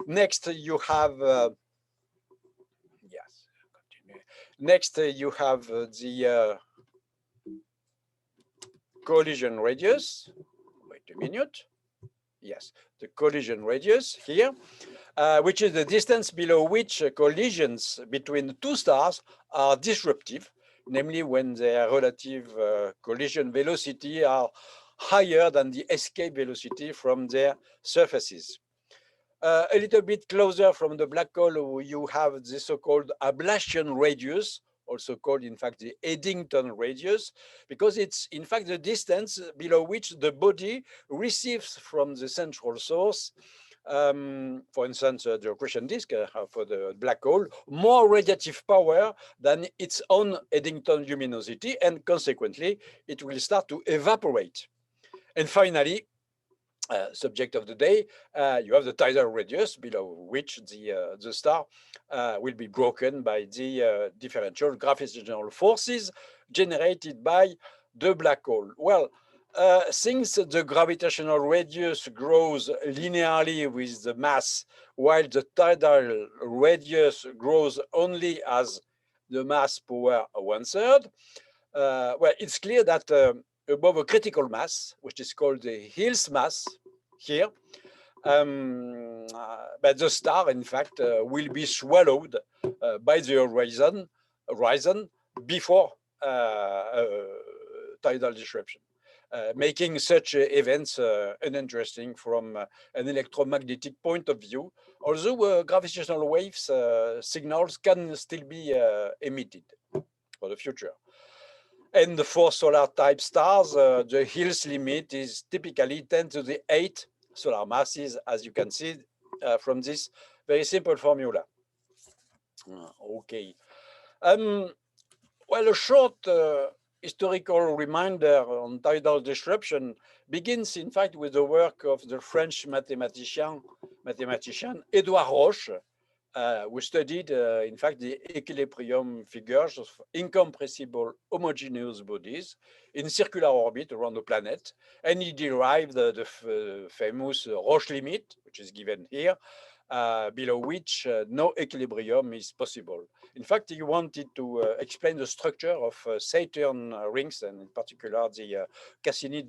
Next, you have yes. Continue. Next, you have the collision radius. Wait a minute. Yes, the collision radius here, which is the distance below which collisions between two stars are disruptive, namely when their relative collision velocity are higher than the escape velocity from their surfaces. A little bit closer from the black hole, you have the so-called ablation radius, also called, in fact, the Eddington radius, because it's, in fact, the distance below which the body receives from the central source, for instance, the accretion disk for the black hole, more radiative power than its own Eddington luminosity, and consequently, it will start to evaporate. And finally, subject of the day, you have the tidal radius below which the star will be broken by the differential gravitational forces generated by the black hole. Well, since the gravitational radius grows linearly with the mass, while the tidal radius grows only as the mass power 1/3, well, it's clear that above a critical mass, which is called the Hills mass here, but the star, in fact, will be swallowed by the horizon before tidal disruption. Making such events uninteresting from an electromagnetic point of view, although gravitational waves signals can still be emitted for the future. And for solar type stars, the Hills limit is typically 10 to the 8 solar masses, as you can see from this very simple formula. Okay. Well, a short historical reminder on tidal disruption begins, in fact, with the work of the French mathematician Edouard Roche, we studied, in fact, the equilibrium figures of incompressible homogeneous bodies in circular orbit around the planet. And he derived the famous Roche limit, which is given here, below which no equilibrium is possible. In fact, he wanted to explain the structure of Saturn rings, and in particular the Cassini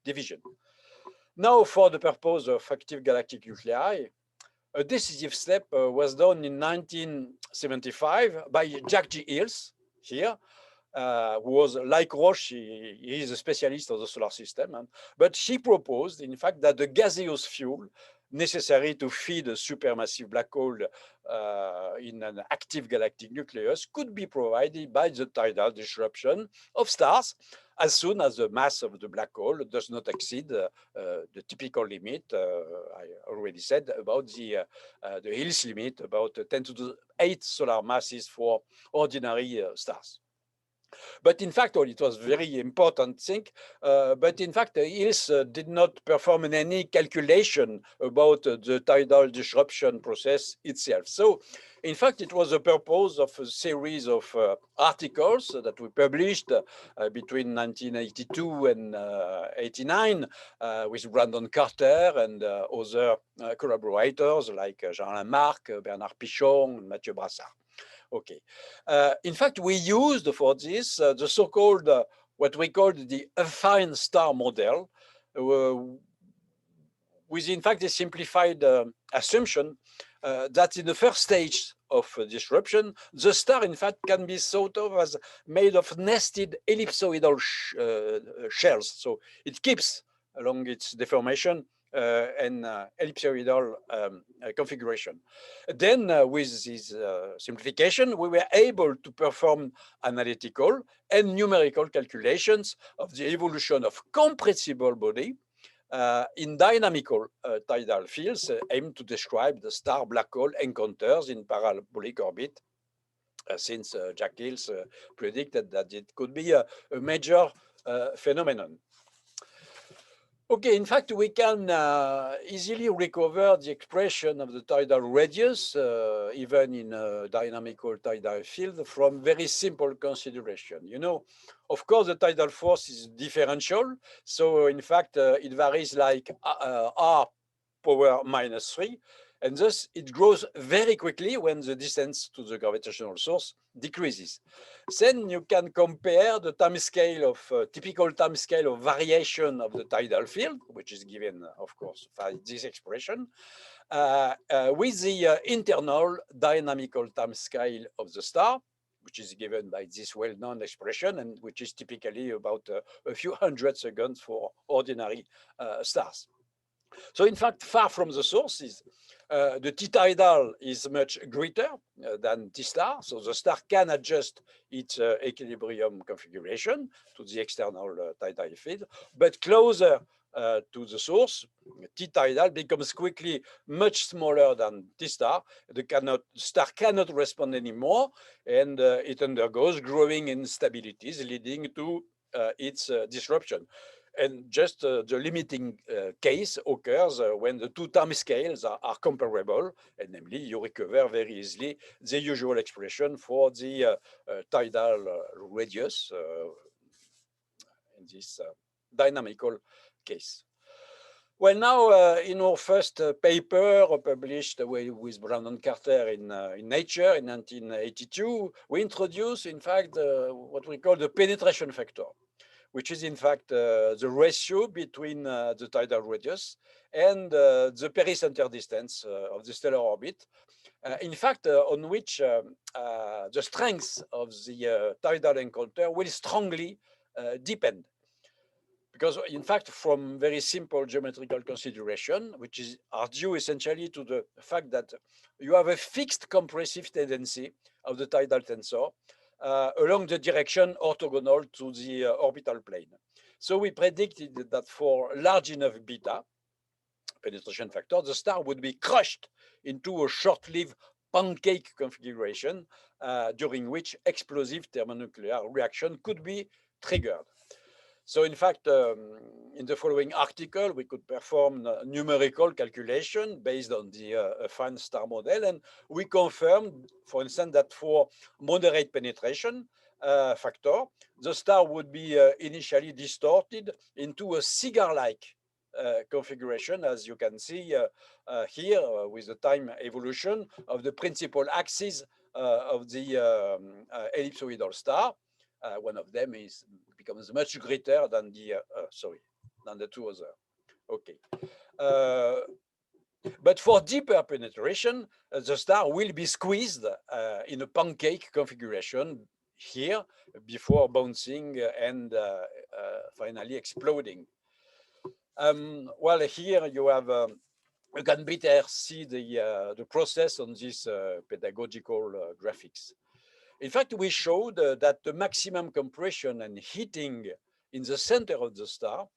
division. Now, for the purpose of active galactic nuclei, a decisive step was done in 1975 by Jack G. Hills here, who was like Roche, he is a specialist of the solar system, but she proposed, in fact, that the gaseous fuel necessary to feed a supermassive black hole in an active galactic nucleus could be provided by the tidal disruption of stars as soon as the mass of the black hole does not exceed the typical limit, I already said, about the Hills limit, about 10 to the 8 solar masses for ordinary stars. But in fact, it was very important thing. But in fact, Hills did not perform any calculation about the tidal disruption process itself. So, in fact, it was the purpose of a series of articles that we published between 1982 and 89 with Brandon Carter and other collaborators like Jean Lamarck, Bernard Pichon, Mathieu Brassard. Okay. In fact, we used for this the so-called, what we called the affine star model, with in fact a simplified assumption that in the first stage of disruption, the star in fact can be thought of as made of nested ellipsoidal shells. So it keeps along its deformation and ellipsoidal configuration. Then with this simplification, we were able to perform analytical and numerical calculations of the evolution of compressible body in dynamical tidal fields aimed to describe the star-black hole encounters in parabolic orbit, since Jack Hills predicted that it could be a major phenomenon. Okay, in fact, we can easily recover the expression of the tidal radius, even in a dynamical tidal field, from very simple consideration. You know, of course, the tidal force is differential. So, in fact, it varies like R power -3, and thus it grows very quickly when the distance to the gravitational source decreases. Then you can compare the time scale of typical time scale of variation of the tidal field, which is given, of course, by this expression, with the internal dynamical time scale of the star, which is given by this well-known expression, and which is typically about a few hundred seconds for ordinary stars. So in fact, far from the sources, the T-tidal is much greater than T-star, so the star can adjust its equilibrium configuration to the external tidal field, but closer to the source, T-tidal becomes quickly much smaller than T-star. The star cannot respond anymore, and it undergoes growing instabilities, leading to its disruption. And just the limiting case occurs when the two time scales are comparable, and namely you recover very easily the usual expression for the tidal radius in this dynamical case. Well, now in our first paper published with Brown and Carter in Nature in 1982, we introduce, in fact, what we call the penetration factor, which is in fact the ratio between the tidal radius and the pericenter distance of the stellar orbit. In fact, on which the strength of the tidal encounter will strongly depend. Because in fact, from very simple geometrical consideration, which are due essentially to the fact that you have a fixed compressive tendency of the tidal tensor along the direction orthogonal to the orbital plane. So we predicted that for large enough beta penetration factor, the star would be crushed into a short-lived pancake configuration during which explosive thermonuclear reaction could be triggered. So in fact, in the following article, we could perform numerical calculation based on the affine star model, and we confirmed, for instance, that for moderate penetration factor, the star would be initially distorted into a cigar-like configuration, as you can see here with the time evolution of the principal axis of the ellipsoidal star. One of them becomes much greater than the two other. Okay. But for deeper penetration, the star will be squeezed in a pancake configuration here before bouncing and finally exploding. Well, here you have you can better see the process on this pedagogical graphics. In fact, we showed that the maximum compression and heating in the center of the star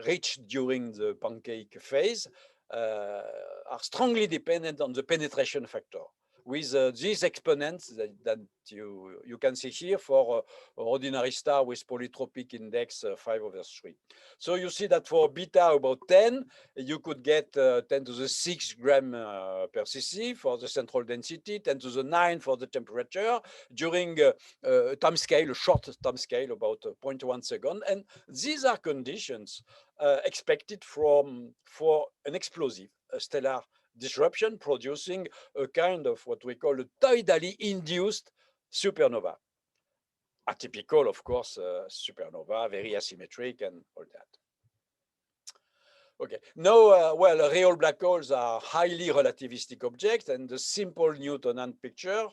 reached during the pancake phase are strongly dependent on the penetration factor, with these exponents that you can see here for ordinary star with polytropic index 5/3. So you see that for beta about 10, you could get 10 to the 6 gram per cc for the central density, 10 to the 9 for the temperature during a time scale, a short time scale about 0.1 second. And these are conditions expected for an explosive stellar disruption producing a kind of what we call a tidally induced supernova. Atypical, of course, supernova, very asymmetric and all that. Okay, now, well, real black holes are highly relativistic objects, and the simple Newtonian picture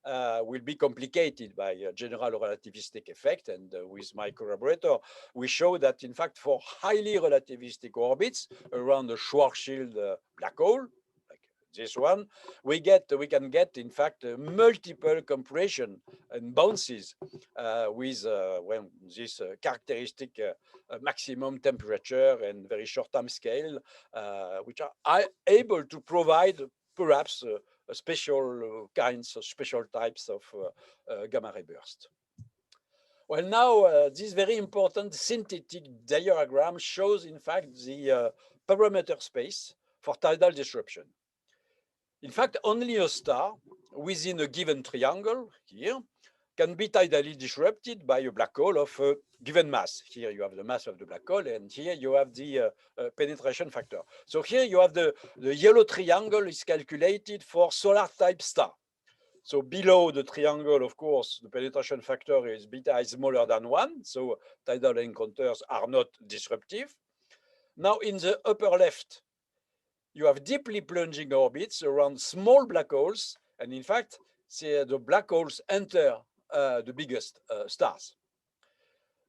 will be complicated by a general relativistic effect. And with my collaborator, we show that, in fact, for highly relativistic orbits around the Schwarzschild black hole, like this one, we can get, in fact, multiple compression and bounces with this characteristic maximum temperature and very short time scale, which are able to provide perhaps special types of gamma ray burst. Well, now this very important synthetic diagram shows, in fact, the parameter space for tidal disruption. In fact, only a star within a given triangle here can be tidally disrupted by a black hole of a given mass. Here you have the mass of the black hole, and here you have the penetration factor. So here you have the yellow triangle is calculated for solar type star. So below the triangle, of course, the penetration factor is beta is smaller than 1, so tidal encounters are not disruptive. Now in the upper left, you have deeply plunging orbits around small black holes, and in fact, the black holes enter the biggest stars.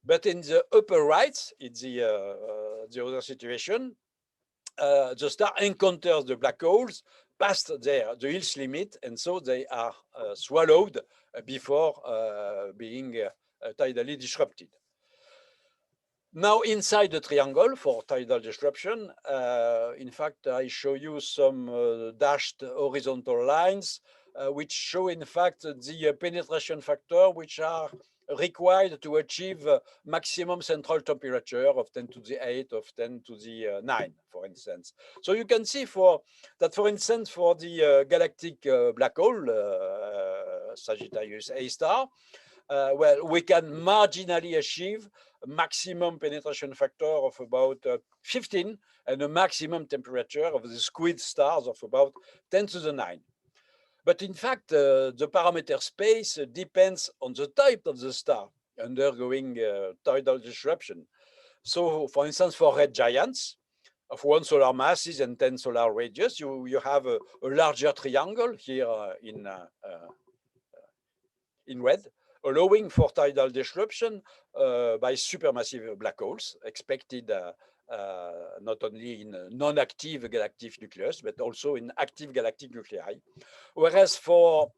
But in the upper right, it's the other situation, the star encounters the black holes past the Hill's limit, and so they are swallowed before being tidally disrupted. Now, inside the triangle for tidal disruption, in fact, I show you some dashed horizontal lines, which show, in fact, the penetration factor, which are required to achieve maximum central temperature of 10 to the 8, of 10 to the 9, for instance. So you can see for instance, for the galactic black hole, Sagittarius A star, well, we can marginally achieve a maximum penetration factor of about 15 and a maximum temperature of the squid stars of about 10 to the 9. But in fact, the parameter space depends on the type of the star undergoing tidal disruption. So, for instance, for red giants of 1 solar masses and 10 solar radius, you have a larger triangle here in red, allowing for tidal disruption by supermassive black holes expected not only in non-active galactic nucleus, but also in active galactic nuclei. Whereas for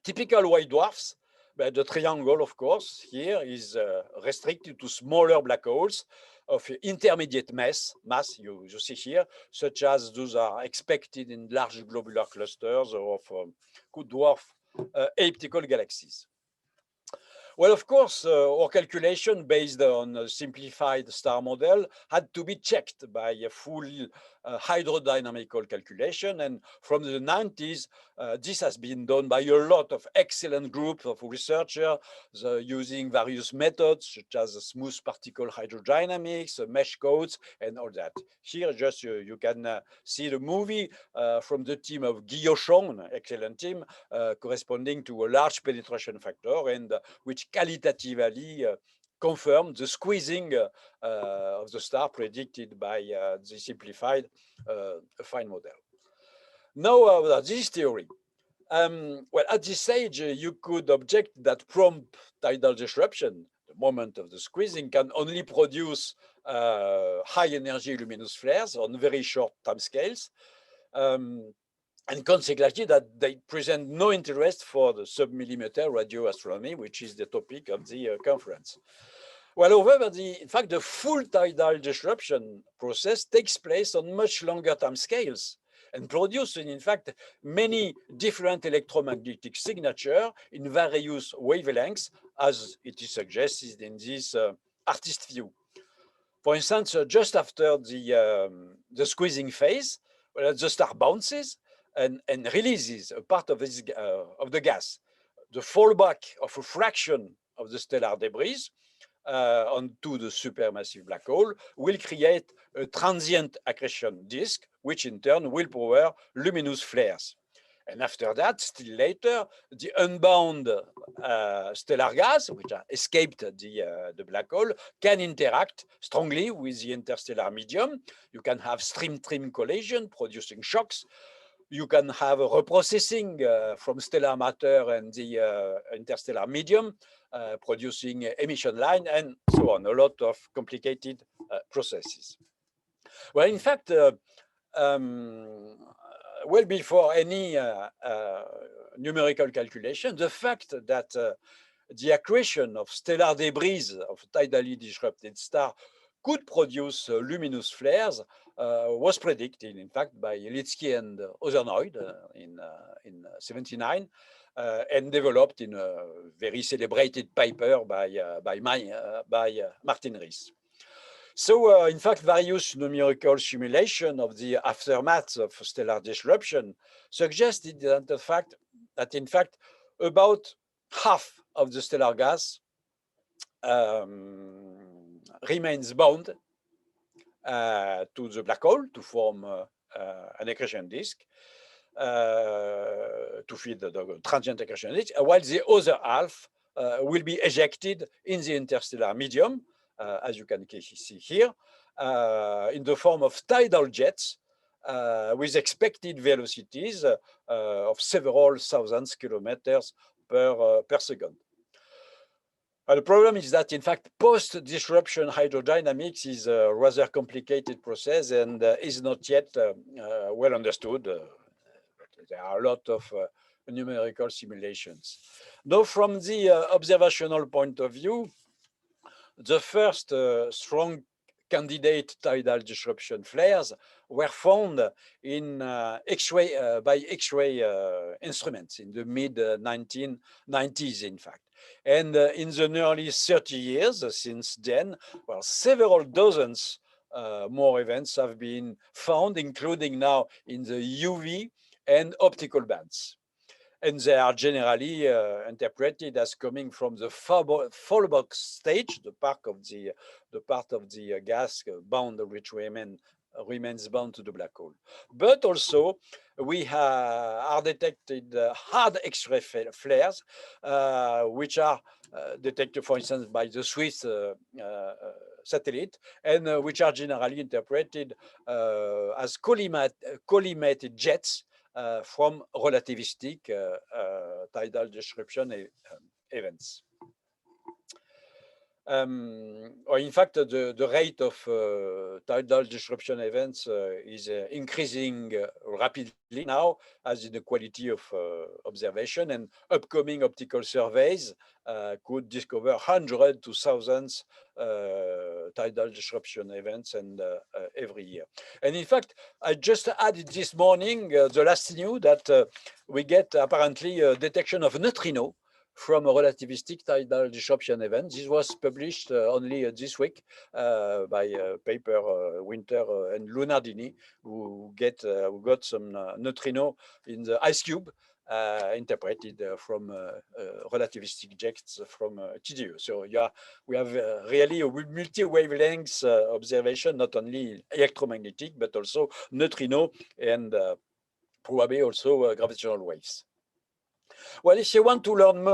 typical white dwarfs, the triangle, of course, here is restricted to smaller black holes of intermediate mass you see here, such as those are expected in large globular clusters of good dwarf elliptical galaxies. Well, of course, our calculation based on a simplified star model had to be checked by a full hydrodynamical calculation. And from the 90s, this has been done by a lot of excellent groups of researchers using various methods, such as smooth particle hydrodynamics, mesh codes, and all that. Here, just you can see the movie from the team of Guy Auchon, an excellent team, corresponding to a large penetration factor, and which qualitatively confirmed the squeezing of the star predicted by the simplified affine model. Now, this theory. Well, at this stage, you could object that prompt tidal disruption, the moment of the squeezing, can only produce high energy luminous flares on very short timescales. And consequently, that they present no interest for the sub-millimeter radio astronomy, which is the topic of the conference. Well, however, in fact, the full tidal disruption process takes place on much longer time scales and produces, in fact, many different electromagnetic signatures in various wavelengths, as it is suggested in this artist view. For instance, just after the squeezing phase, well, the star bounces and releases a part of the gas. The fallback of a fraction of the stellar debris onto the supermassive black hole will create a transient accretion disk, which in turn will power luminous flares. And after that, still later, the unbound stellar gas, which escaped the black hole, can interact strongly with the interstellar medium. You can have stream-stream collision, producing shocks. You can have a reprocessing from stellar matter and the interstellar medium, producing emission line, and so on, a lot of complicated processes. Well, in fact, well before any numerical calculation, the fact that the accretion of stellar debris of tidally disrupted star could produce luminous flares was predicted, in fact, by Litsky and Osernoid in 79, and developed in a very celebrated paper by Martin Rees. So, in fact, various numerical simulation of the aftermath of stellar disruption suggested that, in fact, about half of the stellar gas remains bound to the black hole to form an accretion disk, to feed the transient accretion disk, while the other half will be ejected in the interstellar medium, as you can see here, in the form of tidal jets with expected velocities of several thousand kilometers per second. The problem is that, in fact, post-disruption hydrodynamics is a rather complicated process and is not yet well understood. There are a lot of numerical simulations. Though from the observational point of view, the first strong candidate tidal disruption flares were found in X-ray by X-ray instruments in the mid-1990s, in fact. And in the nearly 30 years since then, well, several dozens more events have been found, including now in the UV and optical bands. And they are generally interpreted as coming from the Fallback stage, the part of the gas bound which remains bound to the black hole. But also we are detected hard X-ray flares, which are detected, for instance, by the Swiss satellite, and which are generally interpreted as collimated jets from relativistic tidal disruption events. Or in fact, the rate of tidal disruption events is increasing rapidly now, as in the quality of observation, and upcoming optical surveys could discover hundreds to thousands tidal disruption events and every year. And in fact, I just added this morning the last news that we get apparently a detection of neutrino from a relativistic tidal disruption event. This was published only this week by paper Winter and Lunardini, who got some neutrino in the ice cube interpreted from relativistic jets from TDE. So we have really a multi-wavelengths observation, not only electromagnetic, but also neutrino and probably also gravitational waves. Well, if you want to learn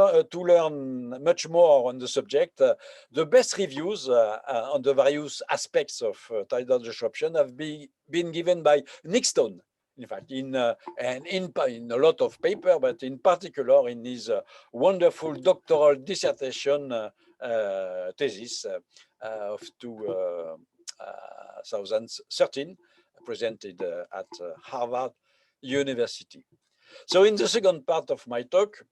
much more on the subject, the best reviews on the various aspects of tidal disruption have been given by Nick Stone. In fact, in a lot of paper, but in particular in his wonderful doctoral dissertation thesis of 2013, presented at Harvard University. So in the second part of my talk,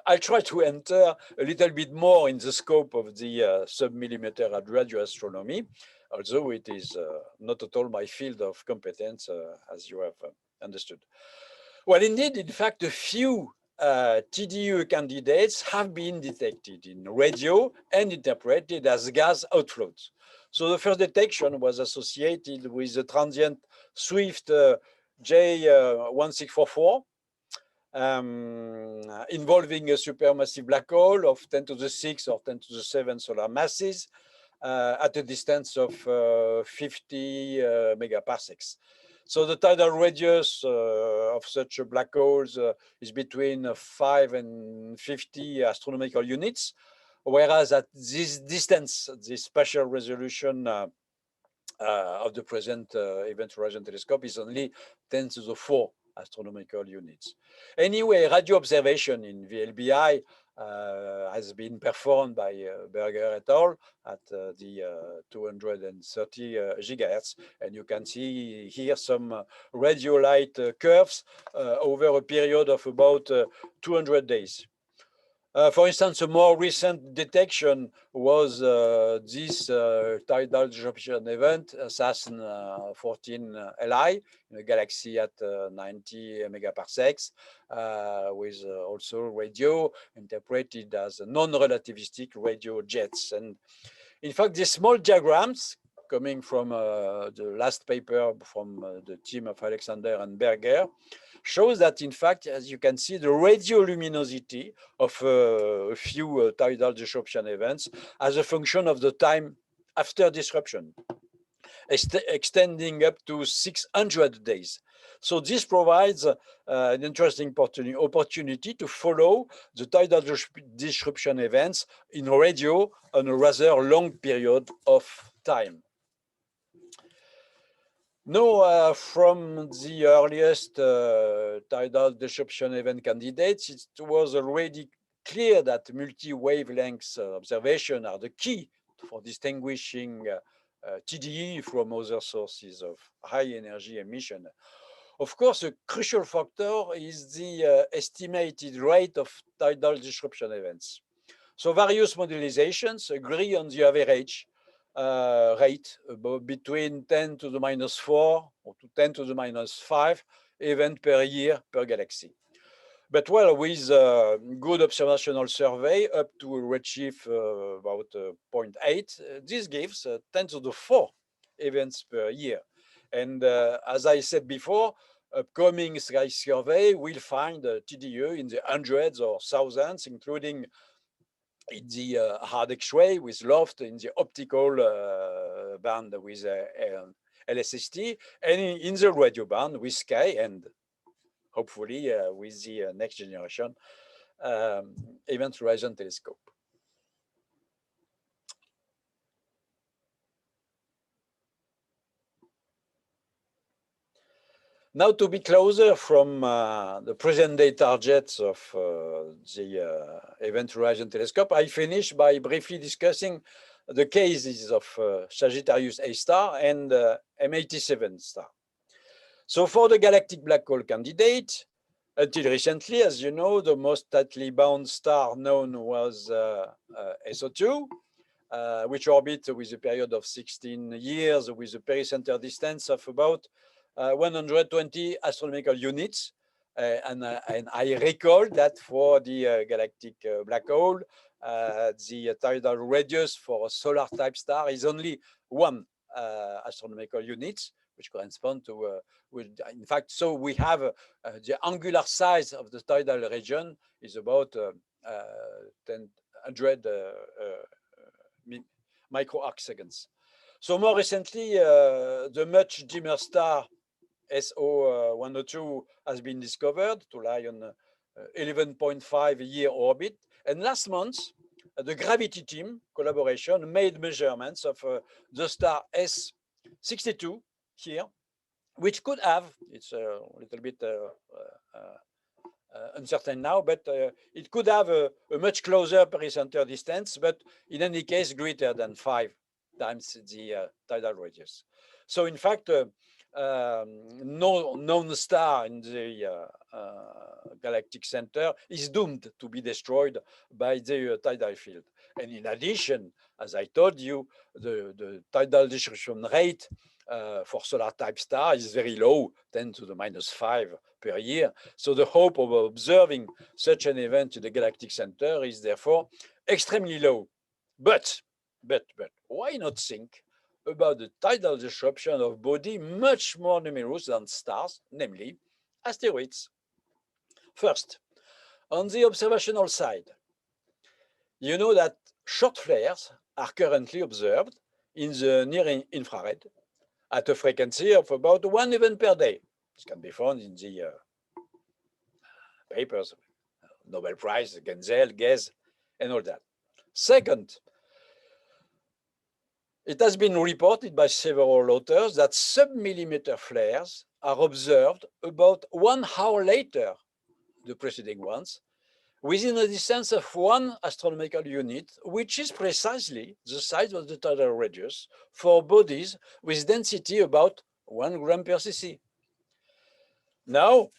I'll try to enter a little bit more in the scope of the sub-millimeter radio astronomy, although it is not at all my field of competence, as you have understood. Well, indeed, in fact, a few TDE candidates have been detected in radio and interpreted as gas outflows. So the first detection was associated with the transient Swift J1644, involving a supermassive black hole of 10 to the 6 or 10 to the 7 solar masses at a distance of 50 megaparsecs. So the tidal radius of such black holes is between 5 and 50 astronomical units, whereas at this distance, the spatial resolution of the present Event Horizon Telescope is only 10 to the 4 astronomical units. Anyway, radio observation in VLBI has been performed by Berger et al. At the 230 gigahertz, and you can see here some radio light curves over a period of about 200 days. For instance, a more recent detection was this tidal disruption event, SASN 14 Li, in a galaxy at 90 megaparsecs, with also radio interpreted as non-relativistic radio jets. And in fact, these small diagrams coming from the last paper from the team of Alexander and Berger shows that, in fact, as you can see, the radioluminosity of a few tidal disruption events as a function of the time after disruption, extending up to 600 days. So this provides an interesting opportunity to follow the tidal disruption events in radio on a rather long period of time. Now, from the earliest tidal disruption event candidates, it was already clear that multi-wavelengths observation are the key for distinguishing TDE from other sources of high energy emission. Of course, a crucial factor is the estimated rate of tidal disruption events. So various modelizations agree on the average rate between 10 to the minus 4 or to 10 to the minus 5 event per year per galaxy. But well, with good observational survey up to a redshift about 0.8, this gives 10 to the 4 events per year. And as I said before, upcoming sky survey will find TDE in the hundreds or thousands, including in the hard X-ray with LOFT, in the optical band with LSST, and in the radio band with SKY, and hopefully with the next generation Event Horizon Telescope. Now, to be closer from the present-day targets of the Event Horizon Telescope, I finish by briefly discussing the cases of Sagittarius A star and M87 star. So for the galactic black hole candidate, until recently, as you know, the most tightly bound star known was SO2, which orbits with a period of 16 years with a pericenter distance of about 120 astronomical units. And I recall that for the galactic black hole, the tidal radius for a solar type star is only 1 astronomical units, which correspond to, in fact, so we have the angular size of the tidal region is about 100 micro arc seconds. So more recently, the much dimmer star SO102 has been discovered to lie on 11.5 year orbit. And last month, the Gravity team collaboration made measurements of the star S62 here, which could have, it's a little bit uncertain now, but it could have a much closer pericenter distance, but in any case, greater than 5 times the tidal radius. So in fact, no known star in the galactic center is doomed to be destroyed by the tidal field. And in addition, as I told you, the tidal disruption rate for solar type star is very low, 10 to the minus 5 per year. So the hope of observing such an event in the galactic center is therefore extremely low. But why not think about the tidal disruption of bodies much more numerous than stars, namely asteroids? First, on the observational side, you know that short flares are currently observed in the near infrared at a frequency of about 1 event per day. This can be found in the papers, Nobel Prize, Genzel, Ghez, and all that. Second, it has been reported by several authors that sub-millimeter flares are observed about 1 hour later, the preceding ones, within a distance of 1 astronomical unit, which is precisely the size of the tidal radius for bodies with density about 1 gram per cc. Now,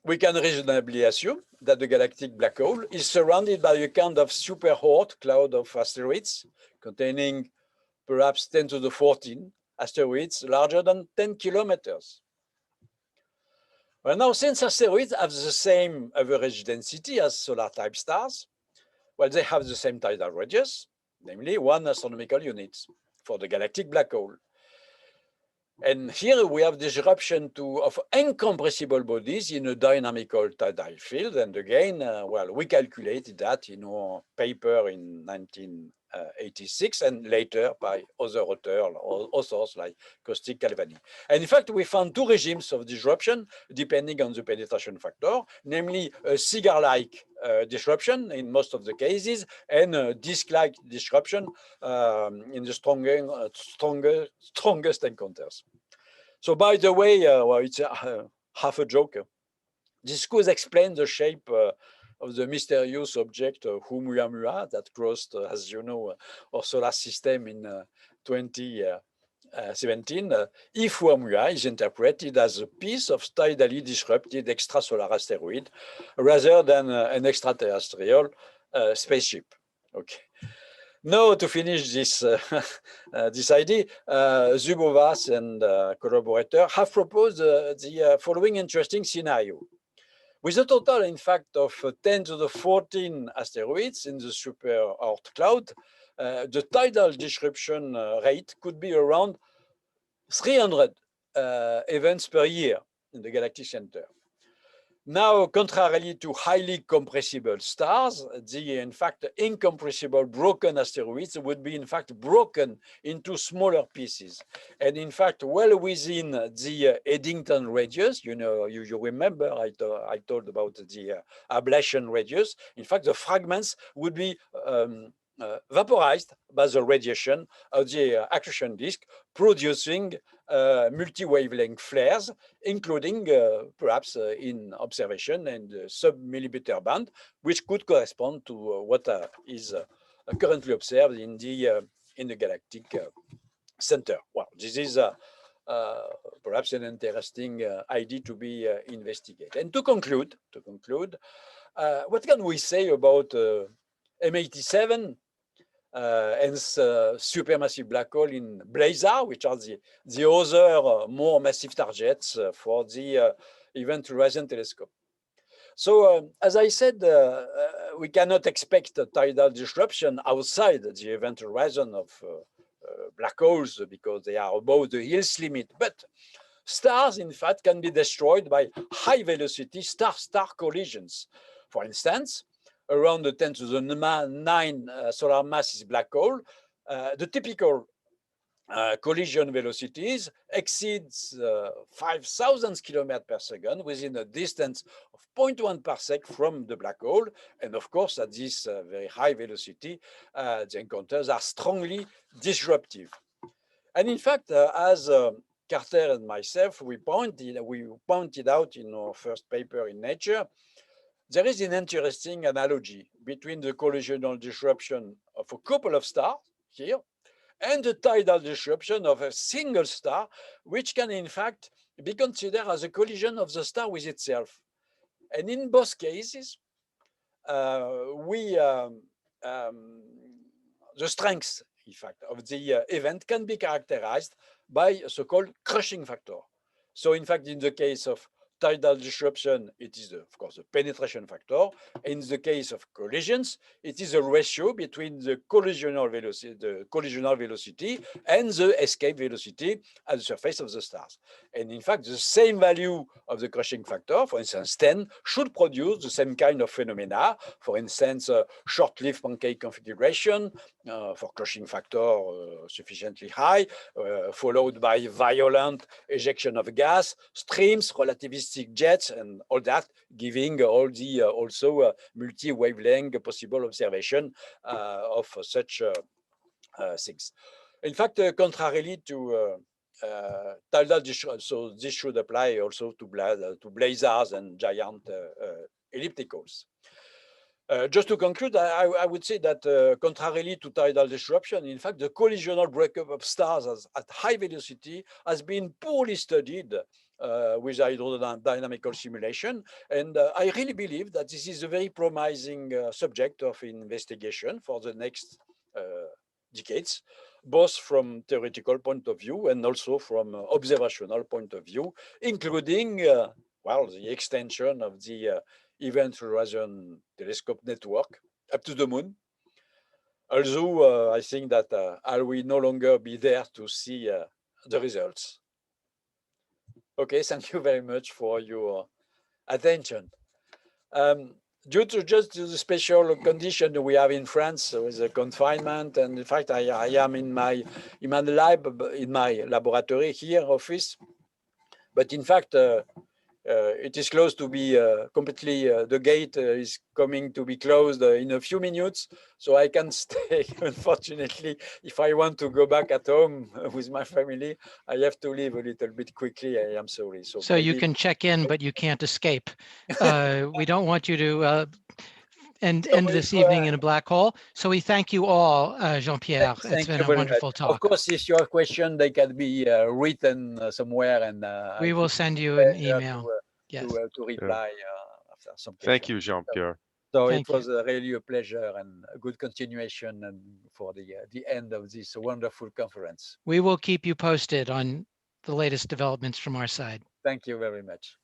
we can reasonably assume that the galactic black hole is surrounded by a kind of super hot cloud of asteroids containing perhaps 10 to the 14 asteroids larger than 10 kilometers. Well, now, since asteroids have the same average density as solar type stars, well, they have the same tidal radius, namely 1 astronomical unit for the galactic black hole. And here we have disruption of incompressible bodies in a dynamical tidal field. And again, well, we calculated that in our paper in 1986 and later by other authors like Caustic Galvani. And in fact, we found two regimes of disruption depending on the penetration factor, namely a cigar-like disruption in most of the cases and a disc-like disruption in the strongest encounters. So by the way, well, it's half a joke. This could explain the shape of the mysterious object Oumuamua that crossed, as you know, our solar system in 2017. If Oumuamua is interpreted as a piece of tidally disrupted extrasolar asteroid rather than an extraterrestrial spaceship. Okay. Now, to finish this this idea, Zubovas and collaborator have proposed the following interesting scenario. With a total, in fact, of 10 to the 14 asteroids in the super-Oort cloud, the tidal disruption rate could be around 300 events per year in the galactic center. Now, contrarily to highly compressible stars, the, in fact, incompressible broken asteroids would be, in fact, broken into smaller pieces. And in fact, well within the Eddington radius, you know, you remember I told about the ablation radius. In fact, the fragments would be vaporized by the radiation of the accretion disk, producing multi-wavelength flares, including perhaps in observation and sub-millimeter band, which could correspond to what is currently observed in the galactic center. Well, this is perhaps an interesting idea to be investigated. And to conclude, what can we say about M87 and supermassive black hole in Blazar, which are the other more massive targets for the Event Horizon Telescope? So, as I said, we cannot expect a tidal disruption outside the event horizon of black holes because they are above the Hill's limit. But stars, in fact, can be destroyed by high-velocity star-star collisions. For instance, around the 10 to the 9 solar masses black hole, the typical collision velocities exceeds 5,000 kilometers per second within a distance of 0.1 parsec from the black hole. And of course, at this very high velocity, the encounters are strongly disruptive. And in fact, as Carter and myself, we pointed out in our first paper in Nature, there is an interesting analogy between the collisional disruption of a couple of stars here and the tidal disruption of a single star, which can in fact be considered as a collision of the star with itself. And in both cases, the strength, in fact, of the event can be characterized by a so-called crushing factor. So in fact, in the case of tidal disruption, it is, of course, a penetration factor. In the case of collisions, it is a ratio between the collisional velocity and the escape velocity at the surface of the stars. And in fact, the same value of the crushing factor, for instance, 10, should produce the same kind of phenomena. For instance, short-lived pancake configuration for crushing factor sufficiently high, followed by violent ejection of gas, streams, relativistic jets, and all that, giving all the also multi-wavelength possible observation of such things. In fact, contrarily to tidal disruption, so this should apply also to blazars and giant ellipticals. Just to conclude, I would say that contrarily to tidal disruption, in fact, the collisional breakup of stars at high velocity has been poorly studied with hydrodynamical simulation. And I really believe that this is a very promising subject of investigation for the next decades, both from theoretical point of view and also from observational point of view, including, well, the extension of the Event Horizon Telescope network up to the moon. Although I think that I will no longer be there to see the results. Okay, thank you very much for your attention. Due to just the special condition we have in France with the confinement, and in fact, I am in my lab, in my laboratory here, office, but in fact, it is close to be completely, the gate is coming to be closed in a few minutes, so I can stay. Unfortunately, if I want to go back at home with my family, I have to leave a little bit quickly. I am sorry. So So you maybe can check in, but you can't escape. We don't want you to end so this evening in a black hole. So we thank you all, Jean-Pierre. It's thank been you a very much. wonderful Of talk. course, if your question, they can be written somewhere, and We it will would send be you a an pleasure email. Yes. to Yeah. reply after some Thank questions. you, Jean-Pierre. So Thank it was really a pleasure and a good continuation, and for the end of this wonderful conference. We will keep you posted on the latest developments from our side. Thank you very much.